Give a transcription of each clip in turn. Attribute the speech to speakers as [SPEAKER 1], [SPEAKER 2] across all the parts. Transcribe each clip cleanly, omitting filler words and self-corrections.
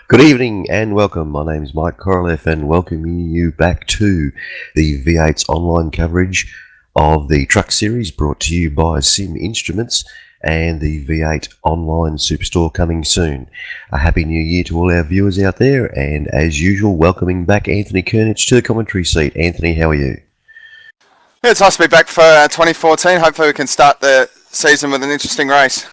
[SPEAKER 1] Good evening and welcome. My name is Mike Korolev and welcoming you back to the V8's online coverage of the Truck Series brought to you by Sim Instruments and the V8 online superstore coming soon. A happy new year to all our viewers out there, and as usual welcoming back Anthony Kernich to the commentary seat. Anthony, how are you?
[SPEAKER 2] Yeah, it's nice to be back for 2014. Hopefully we can start the season with an interesting race.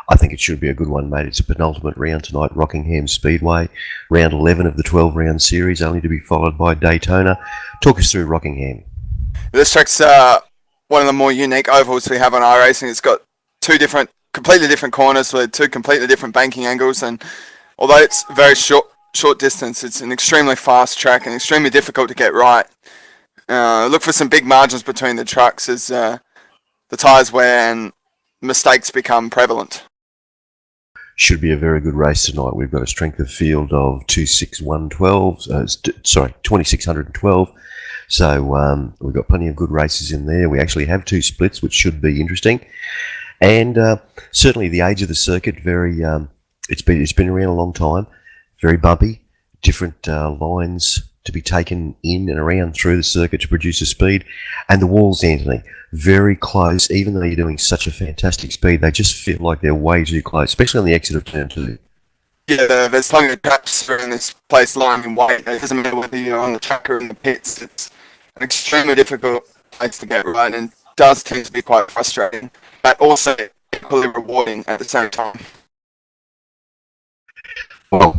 [SPEAKER 1] I think it should be a good one, mate. It's a penultimate round tonight, Rockingham Speedway, round 11 of the 12-round series, only to be followed by Daytona. Talk us through Rockingham.
[SPEAKER 2] This track's one of the more unique ovals we have on iRacing. It's got two completely different corners with two completely different banking angles, and although it's very short distance, it's an extremely fast track and extremely difficult to get right. Look for some big margins between the trucks as the tyres wear and mistakes become prevalent.
[SPEAKER 1] Should be a very good race tonight. We've got a strength of field of 2612, so we've got plenty of good races in there. We actually have two splits, which should be interesting, and certainly the age of the circuit, very it's been around a long time, very bumpy, different lines to be taken in and around through the circuit to produce a speed, and the walls, Anthony, very close. Even though you're doing such a fantastic speed, they just feel like they're way too close, especially on the exit of turn 2.
[SPEAKER 2] Yeah, there's plenty of traps in this place lying in wait. It doesn't matter whether you're on the track or in the pits. It's an extremely difficult place to get right, and does tend to be quite frustrating, but also equally rewarding at the same time.
[SPEAKER 1] Well,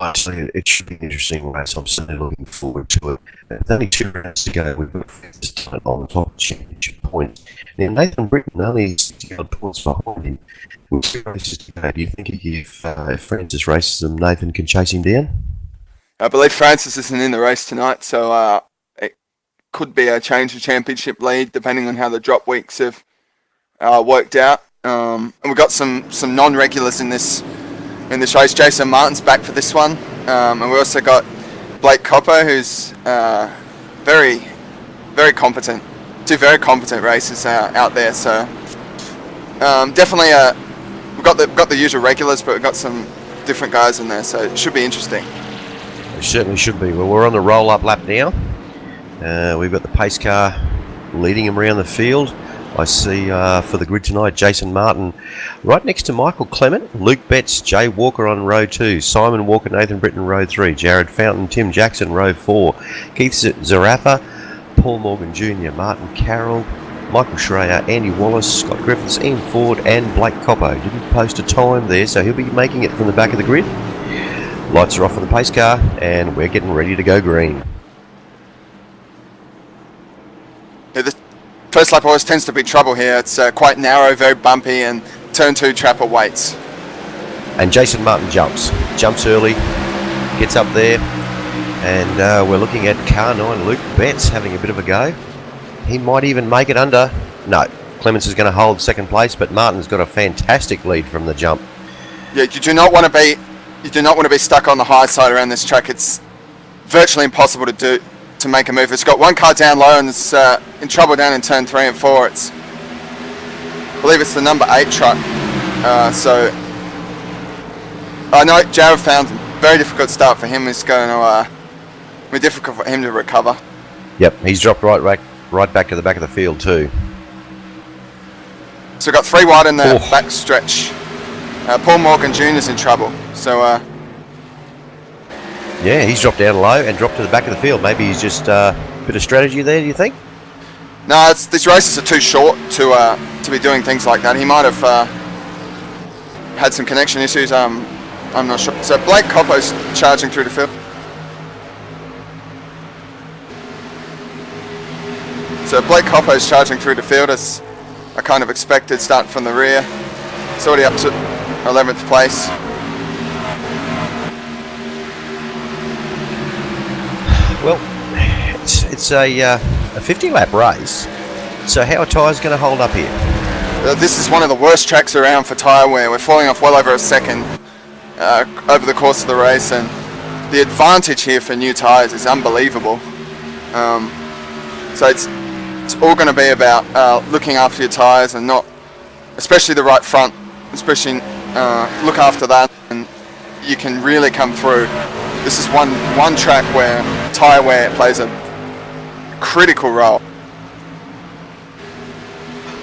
[SPEAKER 1] actually, it should be an interesting race. I'm certainly looking forward to it. There's only 2 rounds to go. We've got Francis on the top of the championship points. Now, Nathan Britton only 60-odd points behind him. With 2 races to go, do you think if Francis races him, Nathan can chase him down?
[SPEAKER 2] I believe Francis isn't in the race tonight, so it could be a change of championship lead depending on how the drop weeks have worked out. And we've got some non-regulars in this race. Jason Martin's back for this one, and we also got Blake Copper, who's very, very competent. 2 very competent races out there. So definitely, we've got the usual regulars, but we've got some different guys in there. So it should be interesting.
[SPEAKER 1] It certainly should be. Well, we're on the roll-up lap now. We've got the pace car leading him around the field. I see for the grid tonight, Jason Martin right next to Michael Clement, Luke Betts, Jay Walker on row 2, Simon Walker, Nathan Britton row 3, Jared Fountain, Tim Jackson row 4, Keith Zarafa, Paul Morgan Jr., Martin Carroll, Michael Schreier, Andy Wallace, Scott Griffiths, Ian Ford and Blake Coppo. Didn't post a time there, so he'll be making it from the back of the grid. Lights are off on the pace car and we're getting ready to go green.
[SPEAKER 2] Yeah, the first lap always tends to be trouble here. It's quite narrow, very bumpy, and turn 2 trapper waits.
[SPEAKER 1] And Jason Martin jumps early, gets up there, and we're looking at car 9, Luke Betts, having a bit of a go. He might even make it under. No, Clements is going to hold second place, but Martin's got a fantastic lead from the jump.
[SPEAKER 2] Yeah, you do not want to be stuck on the high side around this track. It's virtually impossible to make a move. It's got one car down low and it's in trouble down in turn 3 and 4. I believe it's the number 8 truck. So I know Jared found a very difficult start for him. It's going to be difficult for him to recover.
[SPEAKER 1] Yep, he's dropped right back to the back of the field too.
[SPEAKER 2] So we've got 3 wide in the back stretch. Paul Morgan Jr. is in trouble. So
[SPEAKER 1] yeah, he's dropped down low and dropped to the back of the field. Maybe he's just a bit of strategy there, do you think?
[SPEAKER 2] No, these races are too short to be doing things like that. He might have had some connection issues. I'm not sure. So Blake Coppo's charging through the field. So Blake Coppo's charging through the field as I kind of expected, starting from the rear. It's already up to 11th place.
[SPEAKER 1] Well, it's a 50-lap race, so how are tyres going to hold up here?
[SPEAKER 2] This is one of the worst tracks around for tyre wear. We're falling off well over a second over the course of the race, and the advantage here for new tyres is unbelievable. So it's all going to be about looking after your tyres and not, especially the right front, especially look after that, and you can really come through. This is one track where tyre wear plays a critical role.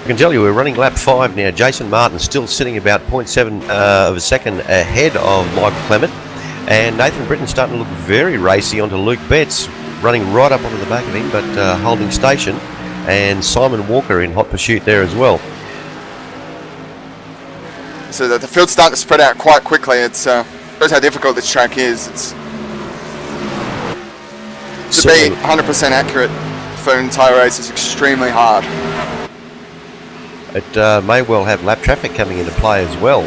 [SPEAKER 1] I can tell you we're running lap 5 now. Jason Martin still sitting about 0.7 of a second ahead of Michael Clement, and Nathan Britton's starting to look very racy onto Luke Betts, running right up onto the back of him, but holding station, and Simon Walker in hot pursuit there as well.
[SPEAKER 2] So the field's starting to spread out quite quickly. It shows how difficult this track is. It's to be 100% accurate for an entire race is extremely hard.
[SPEAKER 1] It may well have lap traffic coming into play as well,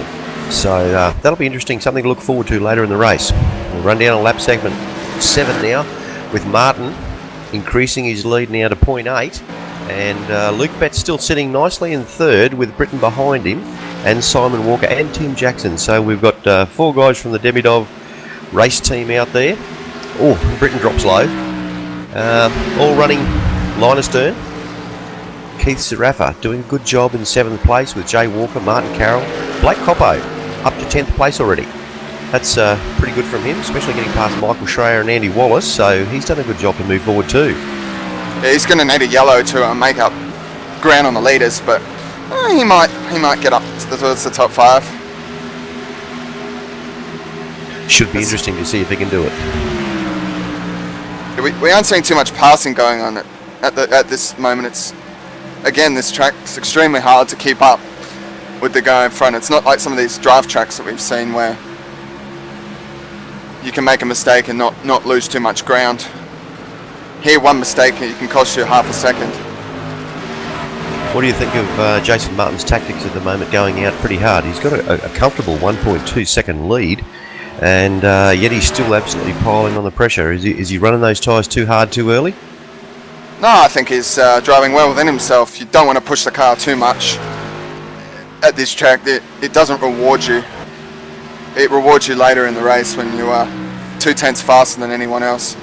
[SPEAKER 1] so that'll be interesting, something to look forward to later in the race. We'll run down on lap segment 7 now, with Martin increasing his lead now to 0.8, and Luke Betts still sitting nicely in third with Britton behind him, and Simon Walker and Tim Jackson. So we've got 4 guys from the Demidov race team out there. Oh, Britton drops low. All running line astern. Keith Zarafa doing a good job in 7th place with Jay Walker, Martin Carroll, Blake Coppo up to 10th place already. That's pretty good from him, especially getting past Michael Schreier and Andy Wallace, so he's done a good job to move forward too.
[SPEAKER 2] Yeah, he's going to need a yellow to make up ground on the leaders, but he might get up towards the top 5.
[SPEAKER 1] Should be interesting to see if he can do it.
[SPEAKER 2] We aren't seeing too much passing going on at this moment. Again, this track's extremely hard to keep up with the guy in front. It's not like some of these draft tracks that we've seen where you can make a mistake and not lose too much ground. Here, one mistake it can cost you half a second.
[SPEAKER 1] What do you think of Jason Martin's tactics at the moment, going out pretty hard? He's got a comfortable 1.2 second lead, and yet he's still absolutely piling on the pressure. Is he running those tyres too hard too early?
[SPEAKER 2] No, I think he's driving well within himself. You don't want to push the car too much at this track. It doesn't reward you. It rewards you later in the race when you are 2 tenths faster than anyone else.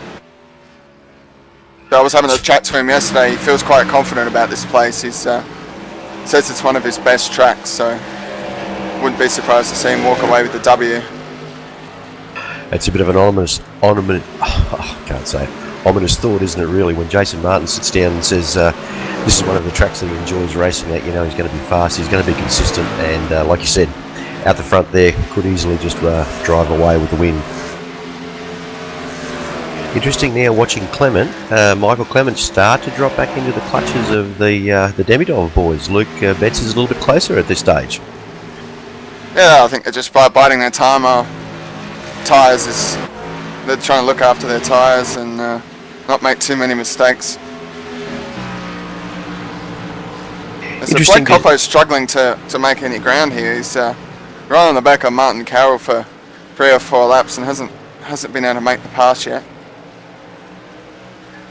[SPEAKER 2] So I was having a chat to him yesterday. He feels quite confident about this place. He says it's one of his best tracks, so wouldn't be surprised to see him walk away with the W.
[SPEAKER 1] It's a bit of an ominous thought, isn't it, really, when Jason Martin sits down and says this is one of the tracks that he enjoys racing at. You know, he's going to be fast, he's going to be consistent, and like you said, out the front there, could easily just drive away with the win. Interesting now watching Clement, Michael Clement start to drop back into the clutches of the Demidov boys. Luke Betts is a little bit closer at this stage.
[SPEAKER 2] Yeah, I think they're just biding their time. Tyres they're trying to look after their tyres and not make too many mistakes. So Blake Coppo's struggling to make any ground here. He's right on the back of Martin Carroll for 3 or 4 laps and hasn't been able to make the pass yet.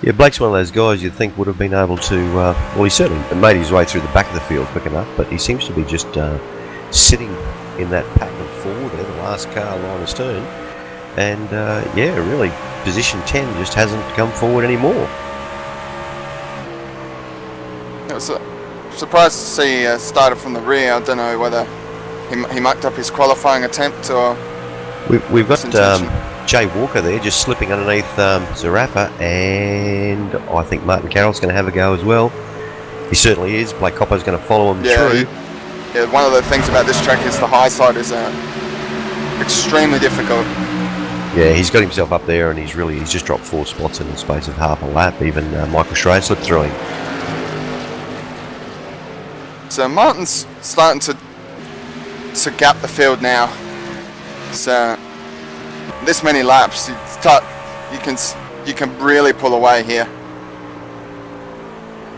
[SPEAKER 1] Yeah, Blake's one of those guys you'd think would have been able to, well, he certainly made his way through the back of the field quick enough, but he seems to be just sitting in that pack of 4 there, the last car line astern, and yeah, really, position 10 just hasn't come forward anymore.
[SPEAKER 2] I was surprised to see he started from the rear. I don't know whether he mucked up his qualifying attempt or...
[SPEAKER 1] We've got Jay Walker there just slipping underneath Zarafa, and I think Martin Carroll's going to have a go as well. He certainly is. Blake Coppo's going to follow him through.
[SPEAKER 2] Yeah, one of the things about this track is the high side is extremely difficult.
[SPEAKER 1] Yeah, he's got himself up there, and he's just dropped 4 spots in the space of half a lap. Even Michael Schreier slipped through him.
[SPEAKER 2] So Martin's starting to gap the field now. So this many laps, you can really pull away here.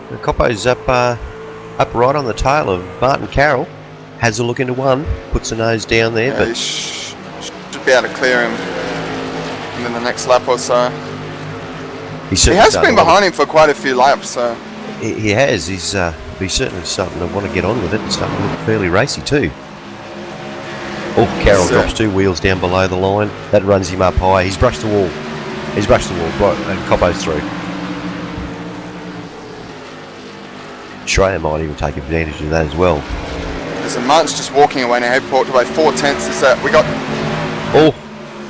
[SPEAKER 1] The Coppo's up right on the tail of Martin Carroll. Has a look into one, puts the nose down there,
[SPEAKER 2] Yeah,
[SPEAKER 1] but
[SPEAKER 2] he should be able to clear him in the next lap or so. He has been behind him for quite a few laps, so
[SPEAKER 1] he has. He's certainly starting to want to get on with it and starting to look fairly racy too. Oh, Carroll drops 2 wheels down below the line. That runs him up high. He's brushed the wall. Right, and Coppo's through. Schreier might even take advantage of that as well.
[SPEAKER 2] So Martin's just walking away now. He walked away 4 tenths. We got.
[SPEAKER 1] Oh,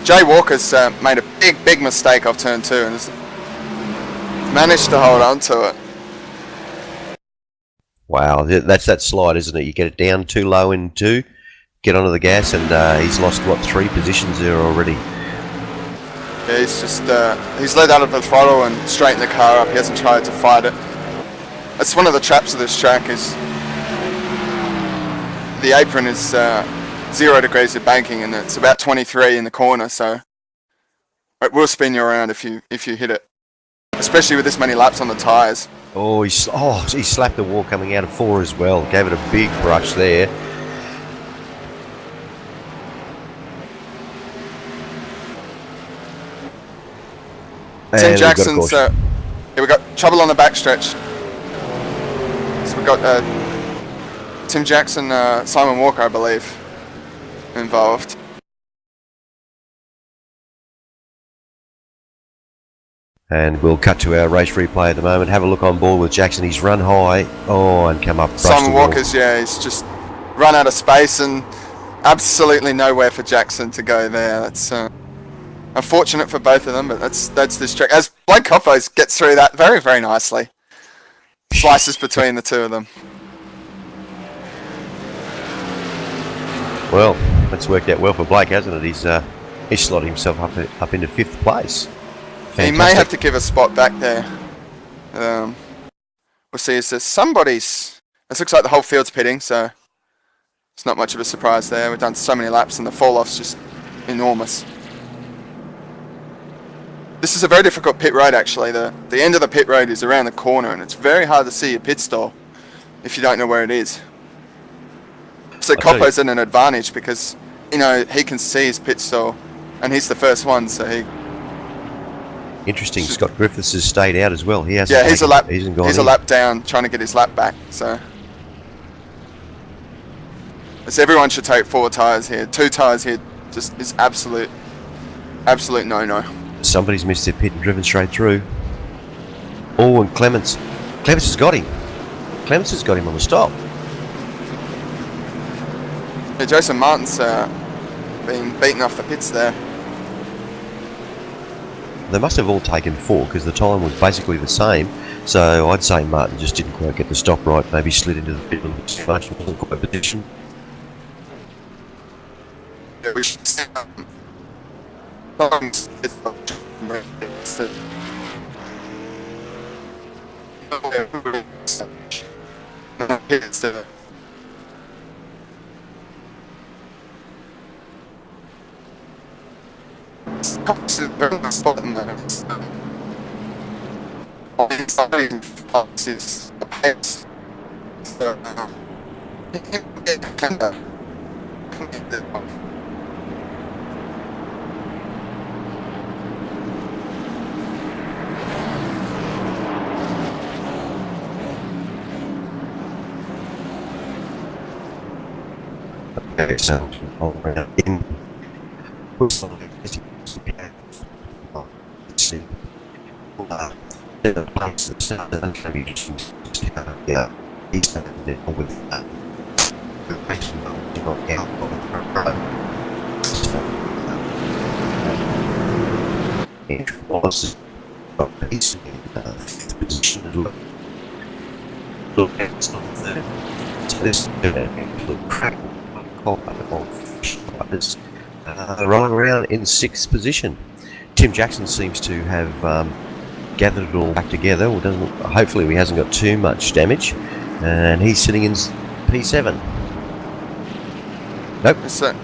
[SPEAKER 2] Jay Walker's made a big mistake off turn 2 and has managed to hold on to it.
[SPEAKER 1] wow, that's that slide, isn't it? You get it down too low in 2, get onto the gas, and he's lost, 3 positions there already.
[SPEAKER 2] Yeah, he's just he's let out of the throttle and straightened the car up. He hasn't tried to fight it. That's one of the traps of this track is the apron is 0 degrees of banking and it's about 23 in the corner, so it will spin you around if you hit it, especially with this many laps on the tyres.
[SPEAKER 1] Oh, he slapped the wall coming out of 4 as well. Gave it a big brush there.
[SPEAKER 2] Tim Jackson's we got trouble on the backstretch. So we got Tim Jackson, Simon Walker, I believe, involved.
[SPEAKER 1] And we'll cut to our race replay at the moment. Have a look on board with Jackson. He's run high. Oh, and come up.
[SPEAKER 2] Simon Walker's, yeah, he's just run out of space and absolutely nowhere for Jackson to go there. That's unfortunate for both of them, but that's this track. As Blake Coppos gets through that very, very nicely. Slices between the 2 of them.
[SPEAKER 1] Well, that's worked out well for Blake, hasn't it? He's slotted himself up into 5th place. Fantastic.
[SPEAKER 2] He may have to give a spot back there. We'll see. Is there somebody's? It looks like the whole field's pitting, so it's not much of a surprise there. We've done so many laps, and the fall-off's just enormous. This is a very difficult pit road, actually. The end of the pit road is around the corner, and it's very hard to see your pit stall if you don't know where it is. So Coppo's at an advantage because, he can see his pit stall, and he's the first one, so he...
[SPEAKER 1] Interesting. Scott Griffiths has stayed out as well. He hasn't.
[SPEAKER 2] Yeah, he's a lap
[SPEAKER 1] in.
[SPEAKER 2] down, trying to get his lap back. So everyone should take 4 tyres here. 2 tyres here just is absolute no-no.
[SPEAKER 1] Somebody's missed their pit and driven straight through. Oh, and Clements has got him. Clements has got him on the stop.
[SPEAKER 2] Yeah, Jason Martin's been beaten off the pits there.
[SPEAKER 1] They must have all taken 4 because the time was basically the same. So I'd say Martin just didn't quite get the stop right. Maybe slid into the pit a little too much and wasn't quite position.
[SPEAKER 2] Yeah, we should see
[SPEAKER 1] Okay, so all around in. Yeah, he's going to deal with that. Was he's in position to look at something. So this little crack rolling around in 6th position. Tim Jackson seems to have gathered it all back together. Hopefully he hasn't got too much damage, and he's sitting in P7. Nope.
[SPEAKER 2] So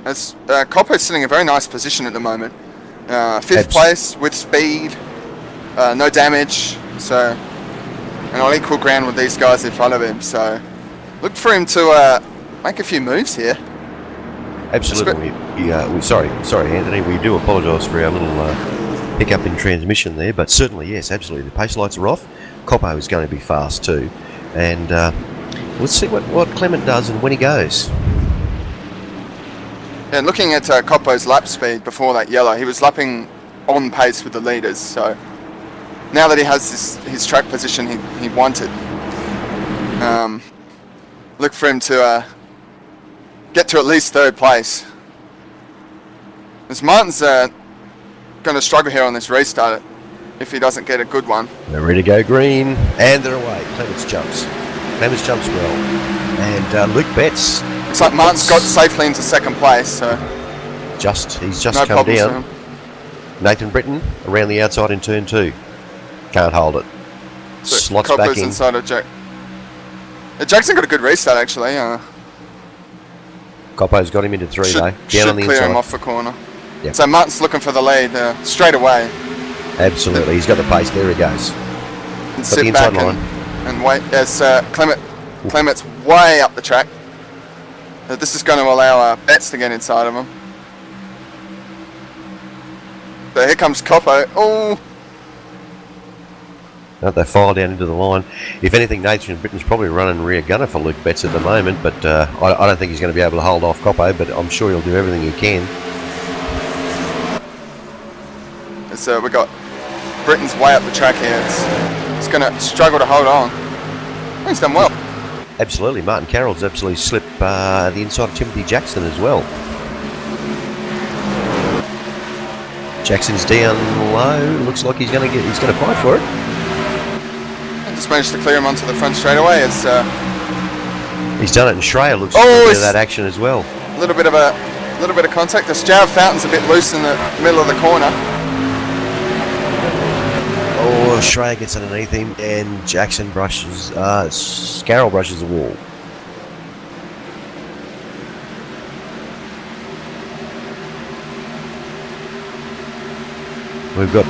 [SPEAKER 2] as Coppo's sitting in a very nice position at the moment. Fifth place with speed, no damage, so and on equal ground with these guys in front of him. So look for him to make a few moves here.
[SPEAKER 1] Absolutely. Sorry, Anthony. We do apologise for our little hiccup in transmission there, but certainly, yes, absolutely. The pace lights are off. Coppo is going to be fast too, and let's see what Clement does and when he goes.
[SPEAKER 2] And looking at Coppo's lap speed before that yellow, he was lapping on pace with the leaders. So now that he has his track position he wanted, look for him to get to at least third place. As Martin's going to struggle here on this restart if he doesn't get a good one.
[SPEAKER 1] They're ready to go green, and they're away. Clements jumps well, and Luke Betts.
[SPEAKER 2] Looks like Martin's got safely into second place. So
[SPEAKER 1] he's just
[SPEAKER 2] no
[SPEAKER 1] come down.
[SPEAKER 2] for him.
[SPEAKER 1] Nathan Britton around the outside in turn 2. Can't hold it.
[SPEAKER 2] So
[SPEAKER 1] Slots
[SPEAKER 2] Coppo's
[SPEAKER 1] back in.
[SPEAKER 2] inside of Jack. Jackson got a good restart actually.
[SPEAKER 1] Coppo's got him into 3 though. Down on the
[SPEAKER 2] clear
[SPEAKER 1] inside.
[SPEAKER 2] him off the corner.
[SPEAKER 1] Yep.
[SPEAKER 2] So Martin's looking for the lead straight away.
[SPEAKER 1] Absolutely, he's got the pace. There he goes.
[SPEAKER 2] And sit back and wait as Clement's way up the track. This is going to allow Betts to get inside of him. So here comes Coppo. Oh!
[SPEAKER 1] They file down into the line. If anything, Nathan Britton's probably running rear gunner for Luke Betts at the moment, but I don't think he's going to be able to hold off Coppo, but I'm sure he'll do everything he can.
[SPEAKER 2] So we got Britton's way up the track here. It's going to struggle to hold on. He's done well.
[SPEAKER 1] Absolutely. Martin Carroll's absolutely slipped the inside of Timothy Jackson as well. Jackson's down low. Looks like he's going to fight for it.
[SPEAKER 2] And just managed to clear him onto the front straight away. It's
[SPEAKER 1] he's done it, and Schreier looks for a bit of that action as well.
[SPEAKER 2] A little bit of contact. This Jared Fountain's a bit loose in the middle of the corner.
[SPEAKER 1] Oh, Schreier gets underneath him, and Jackson brushes, Scarroll brushes the wall. We've got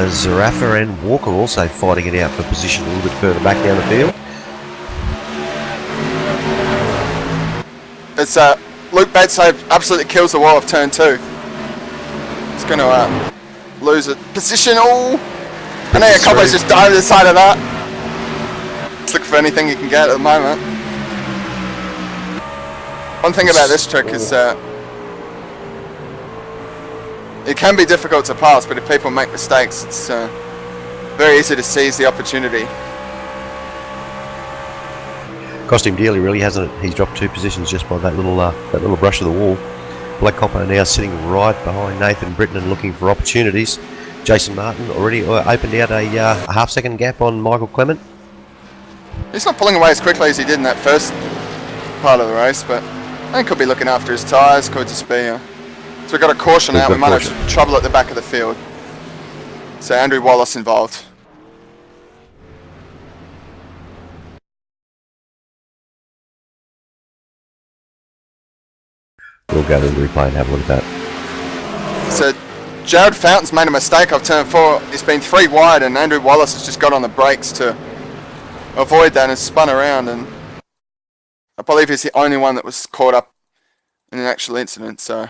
[SPEAKER 1] Zarafa and Walker also fighting it out for position a little bit further back down the field.
[SPEAKER 2] It's Luke Betts absolutely kills the wall of turn 2. He's going to lose a position. Oh! I know Coppo's just dived to the side of that. Let's look for anything he can get at the moment. One thing about this trick is it can be difficult to pass, but if people make mistakes, it's very easy to seize the opportunity.
[SPEAKER 1] Cost him dearly, really, hasn't it? He's dropped 2 positions just by that little brush of the wall. Black Coppo now sitting right behind Nathan Britton and looking for opportunities. Jason Martin already opened out a half-second gap on Michael Clement.
[SPEAKER 2] He's not pulling away as quickly as he did in that first part of the race, but he could be looking after his tyres, could just be... so we've got a caution out, we might have trouble at the back of the field. So Andrew Wallace involved.
[SPEAKER 1] We'll go to the replay and have a look at that.
[SPEAKER 2] So Jared Fountain's made a mistake off turn 4. He's been 3 wide, and Andrew Wallace has just got on the brakes to avoid that and spun around, and I believe he's the only one that was caught up in an actual incident. So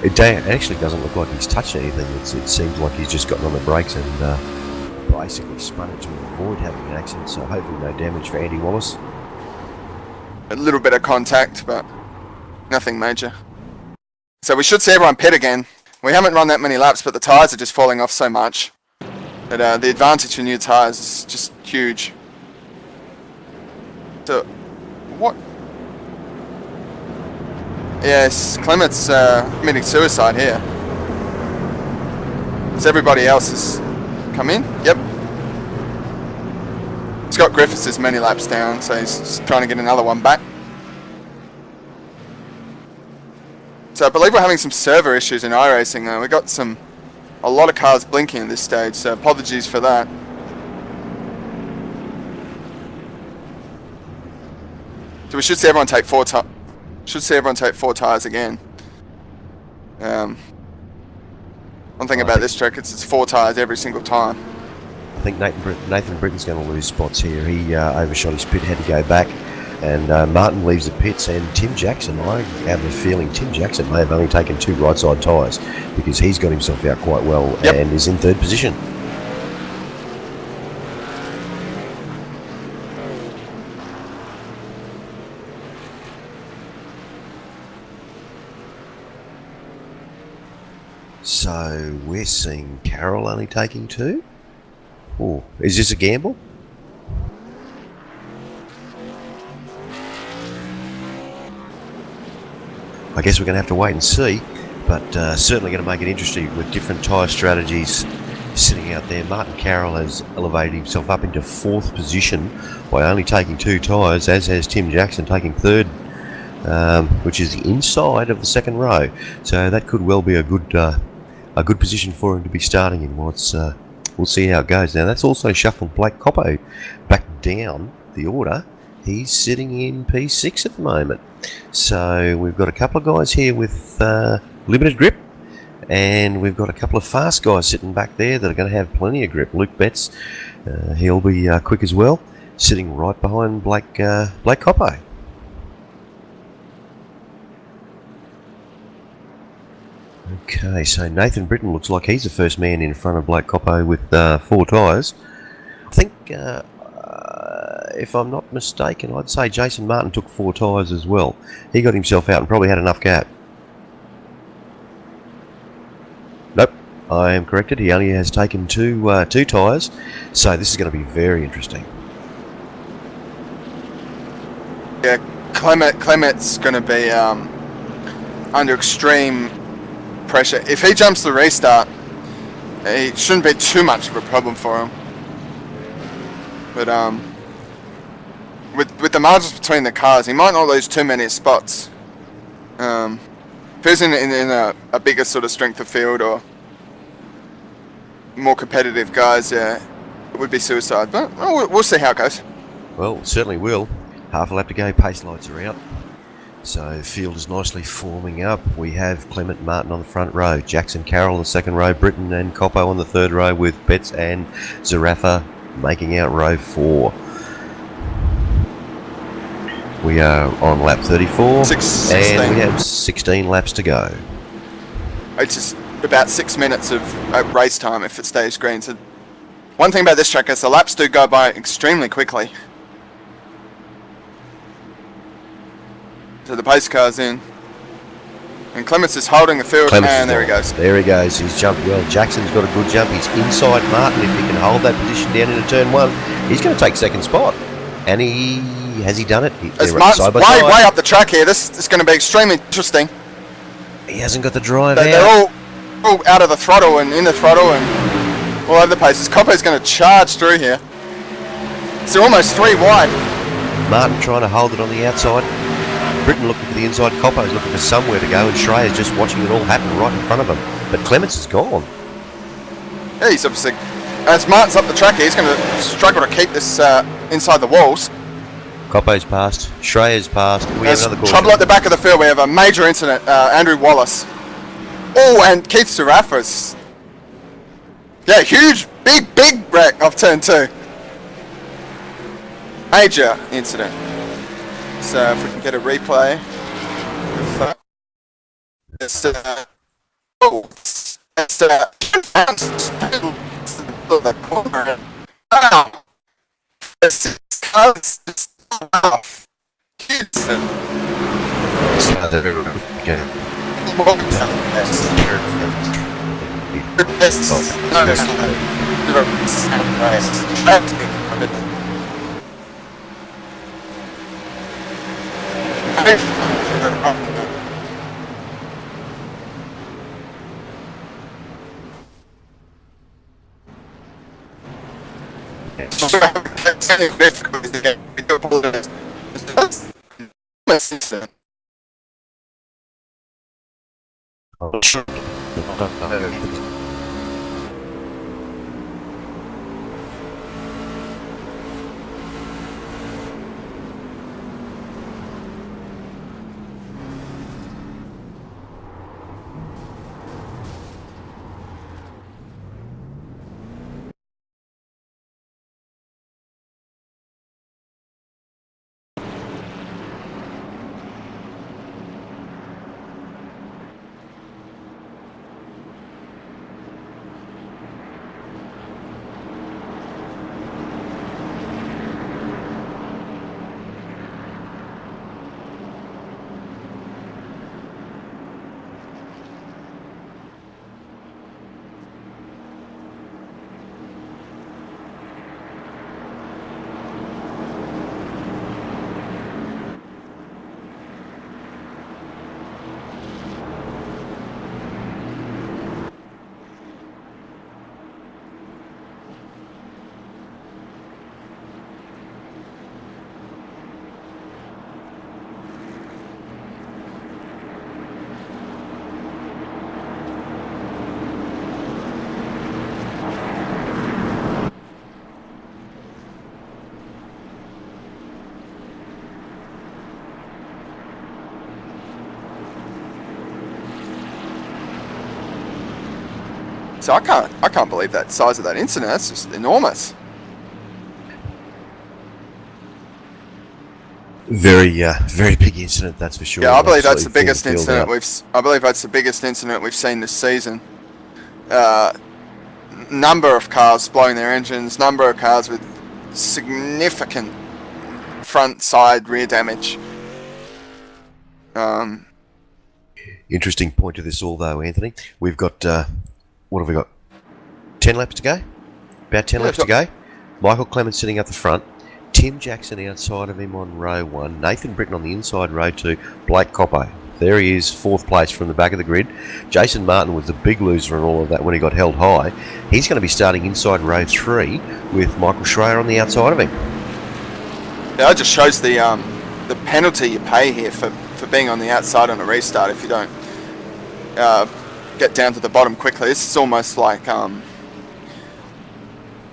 [SPEAKER 1] it actually doesn't look like he's touched anything. It seems like he's just gotten on the brakes and basically spun it to avoid having an accident, so hopefully no damage for Andy Wallace.
[SPEAKER 2] A little bit of contact, but nothing major. So we should see everyone pit again. We haven't run that many laps, but the tyres are just falling off so much that the advantage for new tyres is just huge. So, what? Yes, Clement's committing suicide here. As everybody else has come in. Yep. Scott Griffiths is many laps down, so he's just trying to get another one back. So I believe we're having some server issues in iRacing. We got some a lot of cars blinking at this stage, so apologies for that. So we should see everyone take four tyres again. One thing about this track, it's 4 tyres every single time.
[SPEAKER 1] I think Nathan Britton's going to lose spots here. He overshot his pit, had to go back, and Martin leaves the pits, and Tim Jackson, I have a feeling Tim Jackson may have only taken 2 right side tyres because he's got himself out quite well and is in 3rd position. So we're seeing Carroll only taking 2. Oh, is this a gamble? I guess we're going to have to wait and see, but certainly going to make it interesting with different tyre strategies sitting out there. Martin Carroll has elevated himself up into 4th position by only taking 2 tyres, as has Tim Jackson taking 3rd, which is the inside of the 2nd row. So that could well be a good position for him to be starting in. We'll see how it goes. Now that's also shuffled Blake Coppo back down the order. He's sitting in P6 at the moment. So we've got a couple of guys here with limited grip, and we've got a couple of fast guys sitting back there that are going to have plenty of grip. Luke Betts, he'll be quick as well, sitting right behind Blake Coppo. Okay, so Nathan Britton looks like he's the first man in front of Blake Coppo with 4 tyres. I think, if I'm not mistaken, I'd say Jason Martin took 4 tyres as well. He got himself out and probably had enough gap. Nope, I am corrected. He only has taken 2 tyres, so this is going to be very interesting.
[SPEAKER 2] Yeah, Clement's going to be under extreme pressure. If he jumps the restart, it shouldn't be too much of a problem for him. But with the margins between the cars, he might not lose too many spots. If he's in a bigger sort of strength of field or more competitive guys, it would be suicide. But we'll see how it goes.
[SPEAKER 1] Well, certainly will. Half a lap to go, pace lights are out. So the field is nicely forming up. We have Clement Martin on the front row, Jackson Carroll on the 2nd row, Britton and Coppo on the 3rd row, with Betts and Zarafa making out row 4. We are on lap 34,
[SPEAKER 2] 16.
[SPEAKER 1] And we have 16 laps to go.
[SPEAKER 2] It's just about 6 minutes of race time if it stays green. So one thing about this track is the laps do go by extremely quickly. So the pace car's in. And Clements is holding the field, and there he goes.
[SPEAKER 1] There he goes. He's jumped well. Jackson's got a good jump. He's inside Martin. If he can hold that position down into turn 1, he's going to take 2nd spot. And has he done it?
[SPEAKER 2] As Martin's way up the track here. This is going to be extremely interesting.
[SPEAKER 1] He hasn't got the drive
[SPEAKER 2] They're all out of the throttle and in the throttle and all over the place. Coppo's going to charge through here. So almost 3 wide.
[SPEAKER 1] Martin trying to hold it on the outside. Britton looking for the inside. Coppo's looking for somewhere to go, and Schreier's just watching it all happen right in front of him. But Clements is gone.
[SPEAKER 2] Yeah, he's obviously... As Martin's up the track here, he's going to struggle to keep this inside the walls.
[SPEAKER 1] Coppo's passed. Schreier's passed. We have another caution.
[SPEAKER 2] Trouble at the back of the field. We have a major incident. Andrew Wallace. Oh, and Keith Serafis. Yeah, huge, big wreck off turn 2. Major incident. So if we can get a replay. It's the corner. Wow. It's So I can't believe that size of that incident. That's just enormous.
[SPEAKER 1] Very big incident, that's for sure.
[SPEAKER 2] Yeah, I believe that's the
[SPEAKER 1] Absolutely
[SPEAKER 2] biggest
[SPEAKER 1] filled
[SPEAKER 2] incident
[SPEAKER 1] out.
[SPEAKER 2] I believe that's the biggest incident we've seen this season. Number of cars blowing their engines, number of cars with significant front, side, rear damage.
[SPEAKER 1] Interesting point to this all, though, Anthony. We've got, what have we got? 10 laps to go? About 10 laps to go. Michael Clements sitting up the front. Tim Jackson outside of him on row 1. Nathan Britton on the inside row 2. Blake Coppo. There he is, 4th place from the back of the grid. Jason Martin was the big loser in all of that when he got held high. He's going to be starting inside row 3 with Michael Schreier on the outside of him.
[SPEAKER 2] Yeah, that just shows the penalty you pay here for being on the outside on a restart if you don't get down to the bottom quickly. This is almost like, I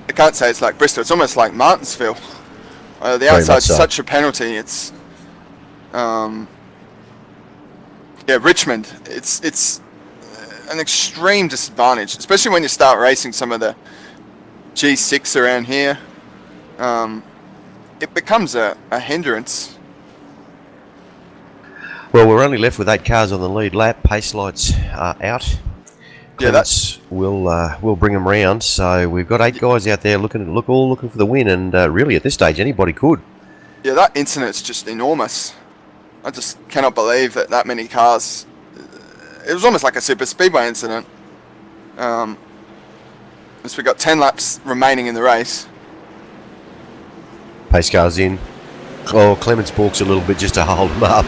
[SPEAKER 2] can't say it's like Bristol, it's almost like Martinsville. The outside's such a penalty. It's, Richmond, it's an extreme disadvantage, especially when you start racing some of the G6 around here. It becomes a hindrance.
[SPEAKER 1] Well, we're only left with 8 cars on the lead lap. Pace lights are out. Clements will bring them round. So we've got 8 guys out there all looking for the win. And really, at this stage, anybody could.
[SPEAKER 2] Yeah, that incident's just enormous. I just cannot believe that many cars. It was almost like a super speedway incident. As we've got 10 laps remaining in the race.
[SPEAKER 1] Pace cars in. Oh, Clements balks a little bit just to hold him up.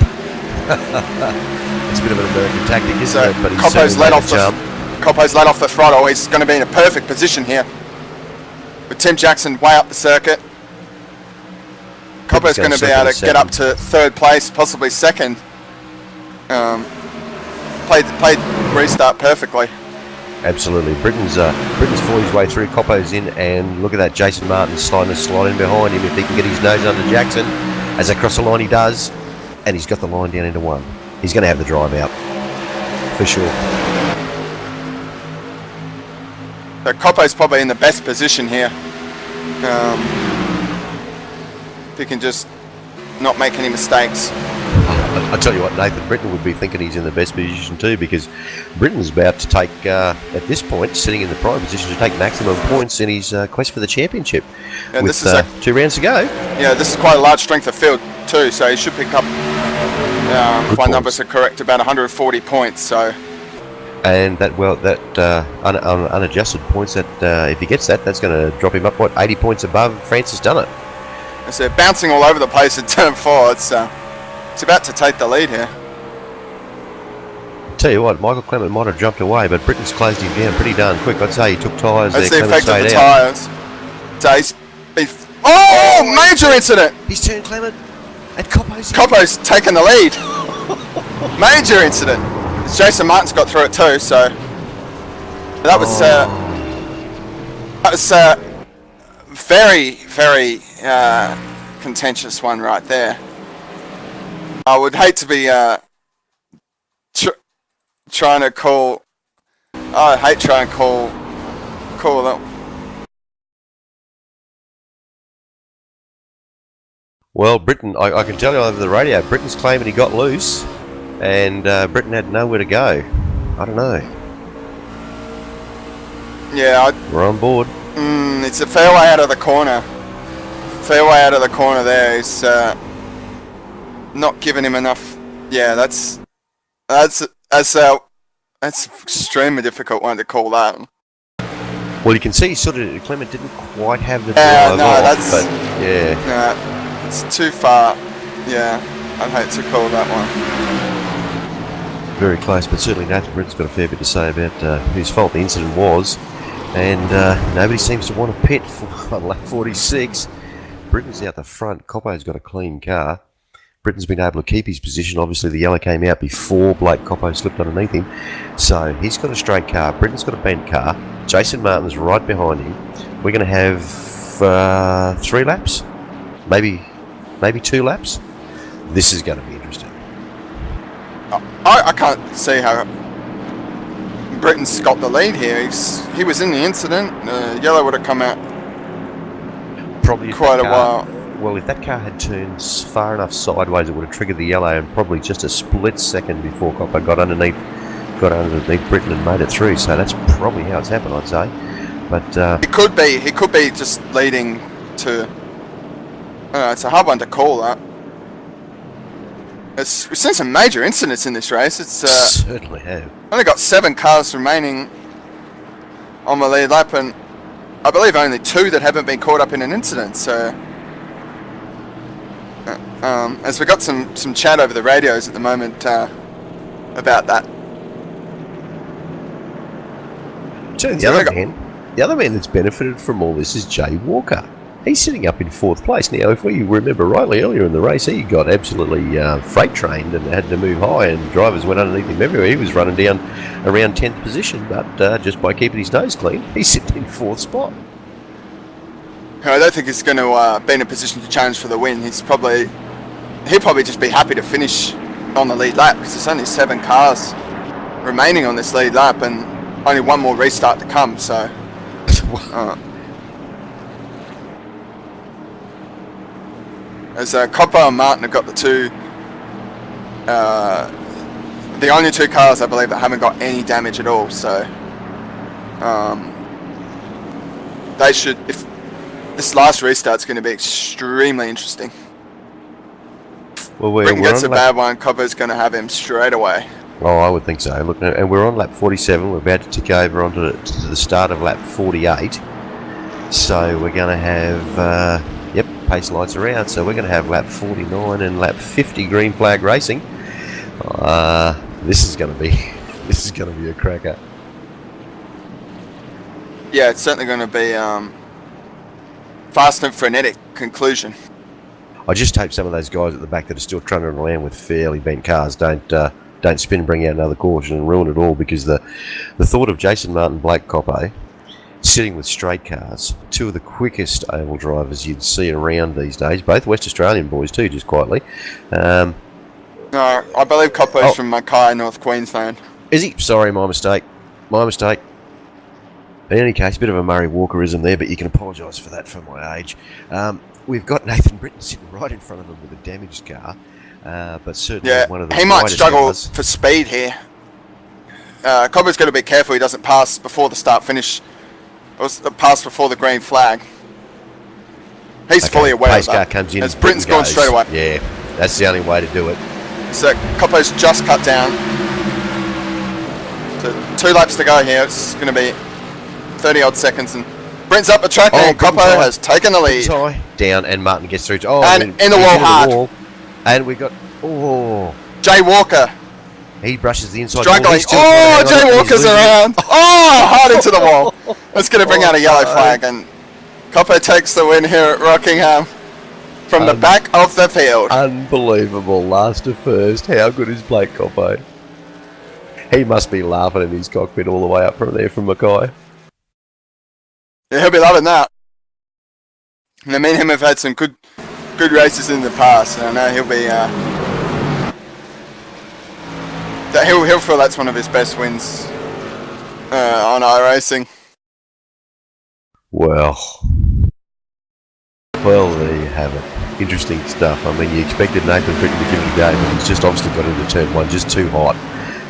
[SPEAKER 1] It's a bit of an American tactic, isn't it? But
[SPEAKER 2] Coppo's let off the throttle. He's going to be in a perfect position here. With Tim Jackson way up the circuit. Coppo's going to be able to get up to 3rd place, possibly 2nd. Played restart perfectly.
[SPEAKER 1] Absolutely. Britain's fought his way through. Coppo's in, and look at that. Jason Martin sliding in behind him. If he can get his nose under Jackson, as they cross the line, he does. And he's got the line down into 1. He's going to have the drive out, for sure.
[SPEAKER 2] So Coppo's probably in the best position here. If he can just not make any mistakes.
[SPEAKER 1] I tell you what, Nathan Britton would be thinking he's in the best position too, because Britton's about to take, at this point, sitting in the prime position to take maximum points in his quest for the championship. And with this is 2 rounds to go.
[SPEAKER 2] Yeah, this is quite a large strength of field too, so he should pick up, if my numbers are correct, about 140 points. So.
[SPEAKER 1] And that unadjusted points, that if he gets that, that's going to drop him up, 80 points above Francis Dunnett.
[SPEAKER 2] So bouncing all over the place in turn 4. It's about to take the lead here.
[SPEAKER 1] Tell you what, Michael Clement might have jumped away, but Britain's closed him down pretty darn quick. I'd say he took tyres there.
[SPEAKER 2] That's the effect of the tyres. Major incident!
[SPEAKER 1] He's turned Clement, and
[SPEAKER 2] Coppo's taken the lead. Major incident. Jason Martin's got through it too, so that was very, very contentious one right there. I would hate to be trying to call. I hate trying to call that.
[SPEAKER 1] Well, Britain, I can tell you over the radio, Britain's claiming he got loose, and Britain had nowhere to go. I don't know.
[SPEAKER 2] Yeah,
[SPEAKER 1] we're on board.
[SPEAKER 2] It's a fair way out of the corner. Fairway out of the corner there is not giving him enough. Yeah, that's extremely difficult one to call that.
[SPEAKER 1] Well, you can see Clement didn't quite have the drive off, but yeah.
[SPEAKER 2] No, it's too far. Yeah, I'd hate to call that one.
[SPEAKER 1] Very close, but certainly Nathan Britton's got a fair bit to say about whose fault the incident was, and nobody seems to want to pit on lap 46. Britton's out the front. Coppo's got a clean car. Britton's been able to keep his position. Obviously, the yellow came out before Blake Coppo slipped underneath him. So he's got a straight car. Britton's got a bent car. Jason Martin's right behind him. We're going to have 3 laps? Maybe 2 laps? This is going to be interesting.
[SPEAKER 2] I can't see how Britain's got the lead here. He was in the incident. Yellow would have come out
[SPEAKER 1] Probably if
[SPEAKER 2] quite
[SPEAKER 1] that
[SPEAKER 2] a
[SPEAKER 1] car-
[SPEAKER 2] while.
[SPEAKER 1] Well, if that car had turned far enough sideways, it would have triggered the yellow, and probably just a split second before Copper got underneath Britain and made it through. So that's probably how it's happened, I'd say. But
[SPEAKER 2] He could be just leading to. It's a hard one to call that. We've seen some major incidents in this race. It's
[SPEAKER 1] certainly have.
[SPEAKER 2] only got 7 cars remaining on the lead lap, and I believe only 2 that haven't been caught up in an incident. So, as we got some chat over the radios at the moment about that.
[SPEAKER 1] So the other man that's benefited from all this is Jay Walker. He's sitting up in 4th place. Now, if we remember rightly, earlier in the race, he got absolutely freight trained and had to move high, and drivers went underneath him everywhere. He was running down around 10th position, but just by keeping his nose clean, he's sitting in 4th spot.
[SPEAKER 2] I don't think he's going to be in a position to challenge for the win. He'll probably just be happy to finish on the lead lap, because there's only 7 cars remaining on this lead lap, and only 1 more restart to come. So. As Copper and Martin have got the only 2 cars I believe that haven't got any damage at all. So they should. If this last restart's going to be extremely interesting.
[SPEAKER 1] Well,
[SPEAKER 2] Britain gets a bad one, Copper's going to have him straight away.
[SPEAKER 1] Oh, I would think so. Look, and we're on lap 47. We're about to tick over onto the start of lap 48. So we're going to have. Pace lights are out, so we're going to have lap 49 and lap 50 green flag racing. This is going to be a cracker.
[SPEAKER 2] Yeah, it's certainly going to be fast and frenetic conclusion.
[SPEAKER 1] I just hope some of those guys at the back that are still trundling around with fairly bent cars don't spin and bring out another caution and ruin it all, because the thought of Jason Martin, Blake Coppe sitting with straight cars, 2 of the quickest oval drivers you'd see around these days, both West Australian boys too, just quietly.
[SPEAKER 2] No, I believe Coppo's from Mackay, North Queensland.
[SPEAKER 1] Is he? Sorry, my mistake. In any case, a bit of a Murray Walkerism there, but you can apologise for that for my age. We've got Nathan Britton sitting right in front of him with a damaged car, but certainly one of the
[SPEAKER 2] he might struggle
[SPEAKER 1] cars.
[SPEAKER 2] for speed here. Coppo's got to be careful he doesn't pass before the start-finish. Or pass before the green flag. He's fully aware
[SPEAKER 1] pace
[SPEAKER 2] of that.
[SPEAKER 1] Car comes in,
[SPEAKER 2] as Britain's gone straight away.
[SPEAKER 1] Yeah, that's the only way to do it.
[SPEAKER 2] So Coppo's just cut down. So 2 laps to go here. It's going to be 30-odd seconds, and Britain's up the track, and Coppo has taken the lead.
[SPEAKER 1] Down, and Martin gets through.
[SPEAKER 2] And in the wall hard.
[SPEAKER 1] And we got
[SPEAKER 2] Jay Walker.
[SPEAKER 1] He brushes the inside.
[SPEAKER 2] Struggling. Jay Walker's around. Hard into the wall. That's going to bring out a yellow flag, and Coppo takes the win here at Rockingham from the back of the field.
[SPEAKER 1] Unbelievable. Last to first. How good is Blake Coppo? He must be laughing in his cockpit all the way up from there from Mackay.
[SPEAKER 2] Yeah, he'll be loving that. And me and him have had some good races in the past, and I know he'll be. He'll feel that's one of his best wins on iRacing.
[SPEAKER 1] Well, there you have it. Interesting stuff. I mean, you expected Nathan Britton to give it a go, but he's just obviously got into turn 1 just too hot.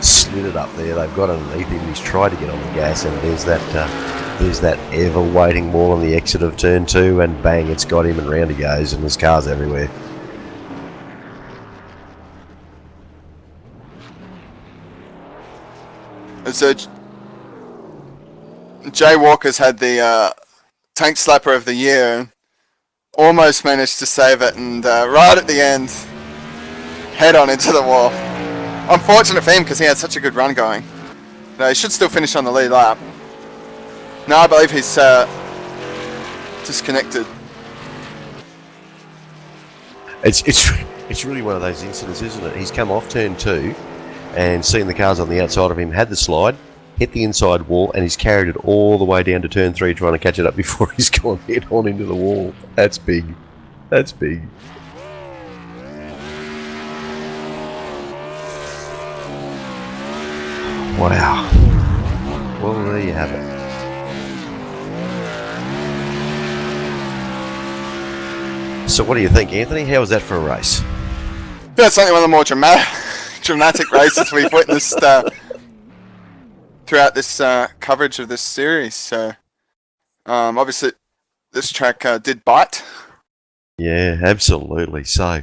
[SPEAKER 1] Slid it up there. They've got underneath him. He's tried to get on the gas, and there's that ever waiting wall on the exit of turn 2, and bang, it's got him, and round he goes, and there's cars everywhere.
[SPEAKER 2] So Jay Walker's had the tank slapper of the year, and almost managed to save it, and right at the end, head on into the wall. Unfortunate for him, because he had such a good run going. No, he should still finish on the lead lap. No, I believe he's disconnected.
[SPEAKER 1] It's really one of those incidents, isn't it? He's come off turn 2 and seen the cars on the outside of him, had the slide, hit the inside wall, and he's carried it all the way down to turn 3 trying to catch it up before he's gone head on into the wall. That's big. That's big. Wow. Well, there you have it. So what do you think, Anthony? How was that for a race?
[SPEAKER 2] That's certainly one of the more dramatic races we've witnessed throughout this coverage of this series. So, obviously, this track did bite.
[SPEAKER 1] Yeah, absolutely. So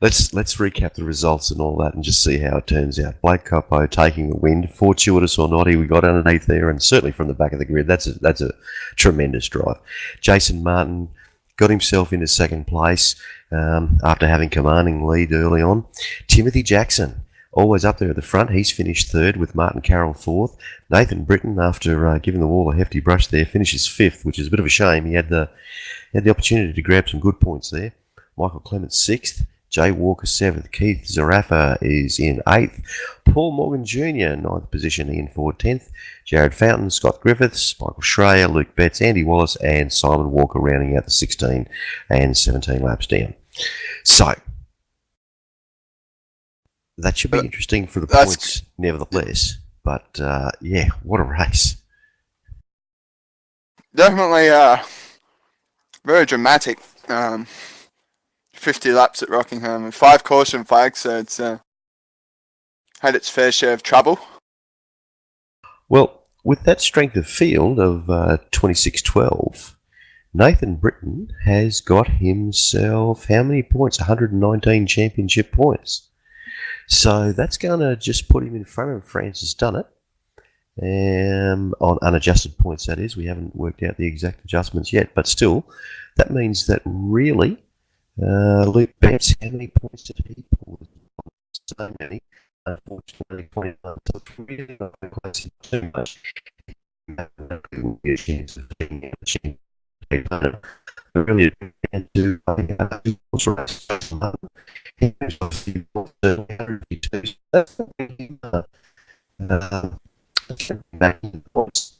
[SPEAKER 1] let's recap the results and all that and just see how it turns out. Blake Coppo taking the win, fortuitous or not, we got underneath there and certainly from the back of the grid. That's a tremendous drive. Jason Martin got himself into second place after having commanding lead early on. Timothy Jackson, always up there at the front. He's finished third with Martin Carroll fourth. Nathan Britton, after giving the wall a hefty brush there, finishes fifth, which is a bit of a shame. He had the opportunity to grab some good points there. Michael Clements sixth. Jay Walker seventh. Keith Zarafa is in eighth. Paul Morgan Jr. ninth position. Ian Ford 10th. Jared Fountain, Scott Griffiths, Michael Schreier, Luke Betts, Andy Wallace, and Simon Walker rounding out the 16 and 17 laps down. So that should be interesting for the points, nevertheless. But yeah, what a race!
[SPEAKER 2] Definitely very dramatic. 50 laps at Rockingham and 5 caution flags, so it's had its fair share of trouble.
[SPEAKER 1] Well, with that strength of field of 26-12, Nathan Britton has got himself how many points? 119 championship points. So that's going to just put him in front of Francis Dunnett. On unadjusted points, that is. We haven't worked out the exact adjustments yet, but still, that means that really, Luke Betts, how many points did he pull? So many. Unfortunately, 21. So it's really not been close too much. Really, and to back in the box.